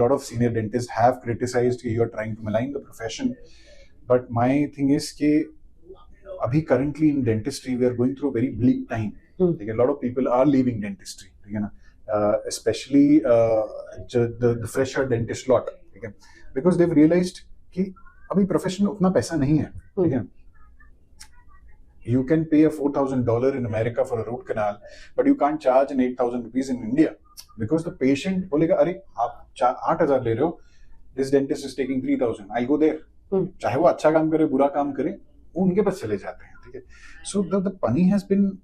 lot of senior dentists have criticized कि you're trying to malign the profession, but my thing is कि अभी currently in dentistry we are going through a very bleak time. ठीक है, a lot of people are leaving dentistry, ठीक है ना, especially the fresher dentist lot, ठीक है, because they've realized कि अभी प्रोफेशन में उतना पैसा नहीं है, ठीक है. You can pay a $4,000 in America for a root canal, but you can't charge an 8,000 rupees in India because the patient बोलेगा अरे आप 8,000 ले रहे हो, this dentist is taking 3,000, I'll go there. चाहे वो अच्छा काम करे बुरा काम करे, वो उनके पास चले जाते हैं, ठीक है. So the money has been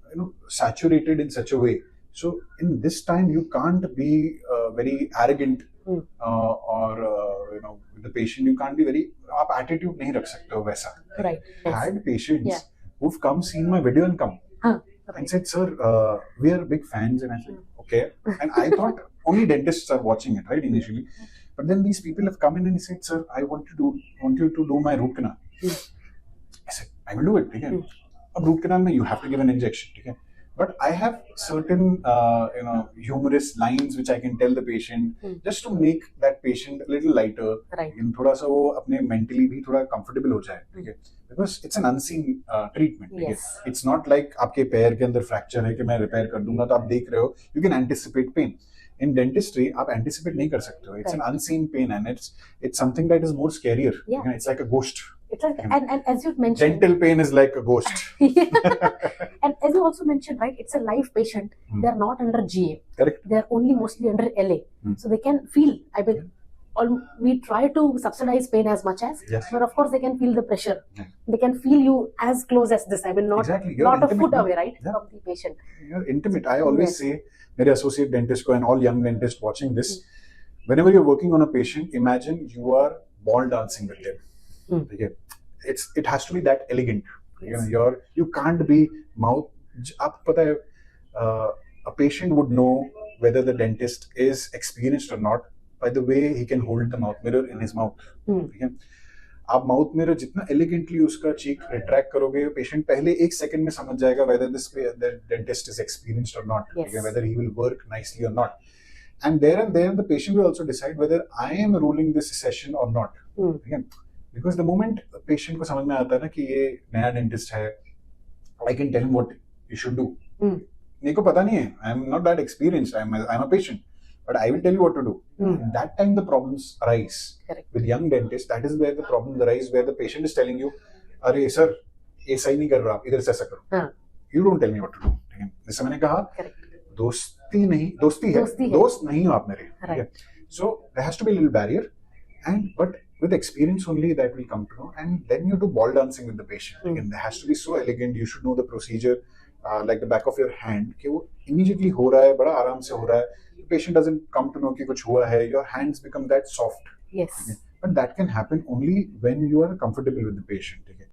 saturated in such a way. So in this time you can't be very arrogant or with the patient you can't be very, आप attitude नहीं रख सकते हो वैसा. Right. I had patients who've come, seen my video and come and said, sir, we are big fans. And I said, okay. And I thought only dentists are watching it, right, initially. But then these people have come in and he said, sir, I want you to do my root canal. I said, I will do it. Okay. A root canal, you have to give an injection. Okay. But I have certain, humorous lines which I can tell the patient just to make that patient a little lighter. Right. थोड़ा सा वो अपने mentally भी थोड़ा comfortable हो जाए, ठीक है? Because it's an unseen treatment. Yes. It's not like आपके पैर के अंदर fracture है कि मैं repair कर दूंगा तो आप देख रहे हो. You can anticipate pain. In dentistry, आप anticipate नहीं कर सकते हो. It's an unseen pain and it's something that is more scarier. Yeah. It's like a ghost. It's like, and as you mentioned, Dental pain is like a ghost. and as you also mentioned, right, it's a live patient. They are not under GA. Correct. They are only mostly under LA. So they can feel, I mean, we try to subsidize pain as much as, but of course they can feel the pressure. They can feel you as close as this. I mean, not a foot away, right, from the patient. You're intimate. I always say, मेरे associate dentist को and all young dentists watching this, whenever you're working on a patient, imagine you are ball dancing with them. Okay. It has to be that elegant. Yes. You can't be mouth. आप पता है, a patient would know whether the dentist is experienced or not by the way he can hold the mouth mirror in his mouth. Okay. आप mouth mirror जितना elegantly उसका चीक retract करोगे, patient पहले 1 second में समझ जाएगा whether this dentist is experienced or not, whether he will work nicely or not. And there the patient will also decide whether I am ruling this session or not. Okay. Because the moment patient को समझ में आता है ना कि ये नया dentist है, I can tell him what you should do. मेरे को पता नहीं है, I am not that experienced, I am a patient, but I will tell you what to do. That time the problems arise. Correct. With young dentists, that is where the problems arise, where the patient is telling you, अरे sir ये सही नहीं कर रहा आप, इधर से ऐसा करो. You don't tell me what to do. ठीक है, जैसे मैंने कहा, दोस्ती है, दोस्त नहीं हो आप मेरे. Right. So there has to be a little barrier, but with experience only that will come to know, and then you do ball dancing with the patient. Again, there has to be so elegant. You should know the procedure like the back of your hand. कि वो immediately हो रहा है, बड़ा आराम से हो रहा है. The patient doesn't come to know कि कुछ हुआ है. Your hands become that soft. Yes. Okay? But that can happen only when you are comfortable with the patient. Okay?